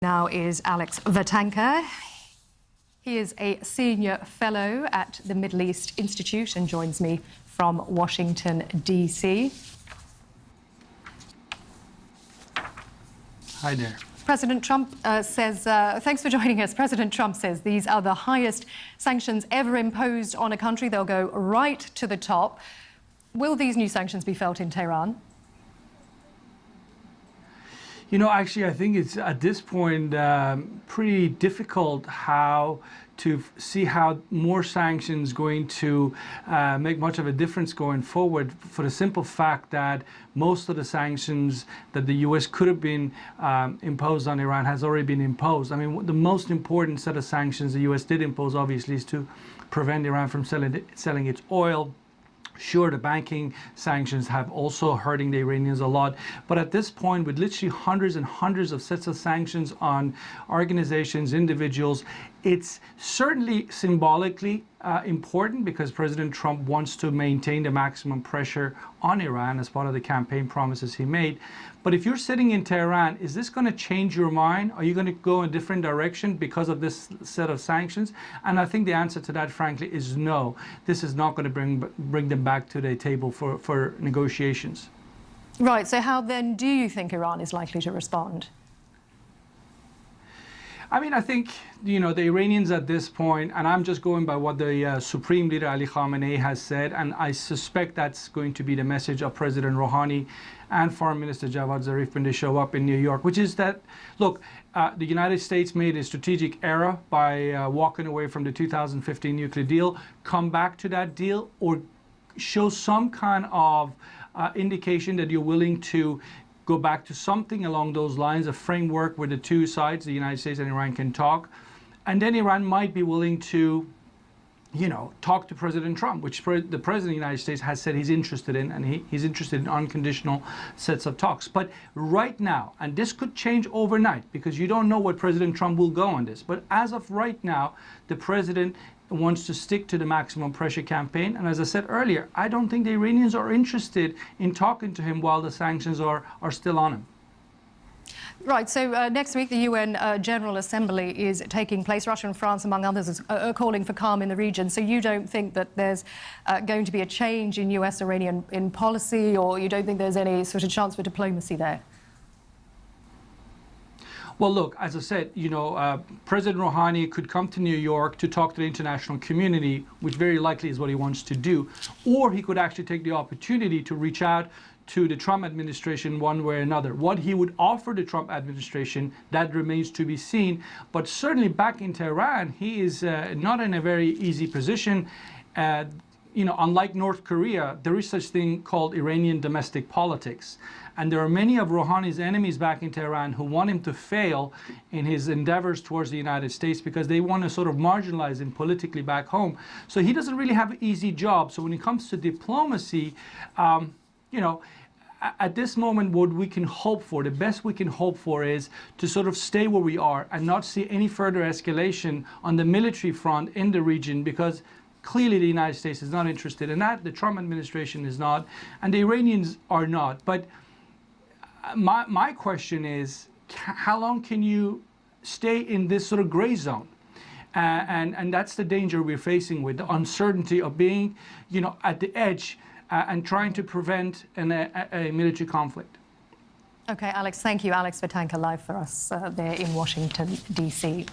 Now is Alex Vatanka. He is a senior fellow at the Middle East Institute and joins me from Washington, D.C. Hi there. President Trump says, thanks for joining us. President Trump says these are the highest sanctions ever imposed on a country. They'll go right to the top. Will these new sanctions be felt in Tehran? You know, actually, I think it's at this point pretty difficult to see how more sanctions going to make much of a difference going forward, for the simple fact that most of the sanctions that the U.S. could have been imposed on Iran has already been imposed. I mean, the most important set of sanctions the U.S. did impose, obviously, is to prevent Iran from selling its oil. Sure, the banking sanctions have also hurting the Iranians a lot. But at this point, with literally hundreds and hundreds of sets of sanctions on organizations, individuals, it's certainly symbolically important because President Trump wants to maintain the maximum pressure on Iran as part of the campaign promises he made. But if you're sitting in Tehran, is this going to change your mind? Are you going to go in a different direction because of this set of sanctions? And I think the answer to that, frankly, is no. This is not going to bring them back to the table for negotiations. Right. So how then do you think Iran is likely to respond? I mean, I think, you know, the Iranians at this point, and I'm just going by what the Supreme Leader Ali Khamenei has said, and I suspect that's going to be the message of President Rouhani and Foreign Minister Javad Zarif when they show up in New York, which is that, look, the United States made a strategic error by walking away from the 2015 nuclear deal. Come back to that deal or show some kind of indication that you're willing to go back to something along those lines, a framework where the two sides, the United States and Iran, can talk. And then Iran might be willing to, you know, talk to President Trump, which the President of the United States has said he's interested in, and he's interested in unconditional sets of talks. But right now, and this could change overnight because you don't know what President Trump will go on this, but as of right now, the President wants to stick to the maximum pressure campaign. And as I said earlier, I don't think the Iranians are interested in talking to him while the sanctions are still on him. Right, so next week the UN General Assembly is taking place. Russia and France, among others, are calling for calm in the region. So you don't think that there's going to be a change in US-Iranian policy, or you don't think there's any sort of chance for diplomacy there? Well, look, as I said, you know, President Rouhani could come to New York to talk to the international community, which very likely is what he wants to do, or he could actually take the opportunity to reach out to the Trump administration one way or another. What he would offer the Trump administration, that remains to be seen. But certainly back in Tehran, he is not in a very easy position. You know, unlike North Korea, there is such thing called Iranian domestic politics. And there are many of Rouhani's enemies back in Tehran who want him to fail in his endeavors towards the United States because they want to sort of marginalize him politically back home. So he doesn't really have an easy job. So when it comes to diplomacy, you know, at this moment, what we can hope for, the best we can hope for, is to sort of stay where we are and not see any further escalation on the military front in the region, because clearly the United States is not interested in that, the Trump administration is not, and the Iranians are not. But my question is, how long can you stay in this sort of gray zone? And that's the danger we're facing with the uncertainty of being, you know, at the edge and trying to prevent a military conflict. Okay, Alex, thank you. Alex Vatanka live for us there in Washington, D.C.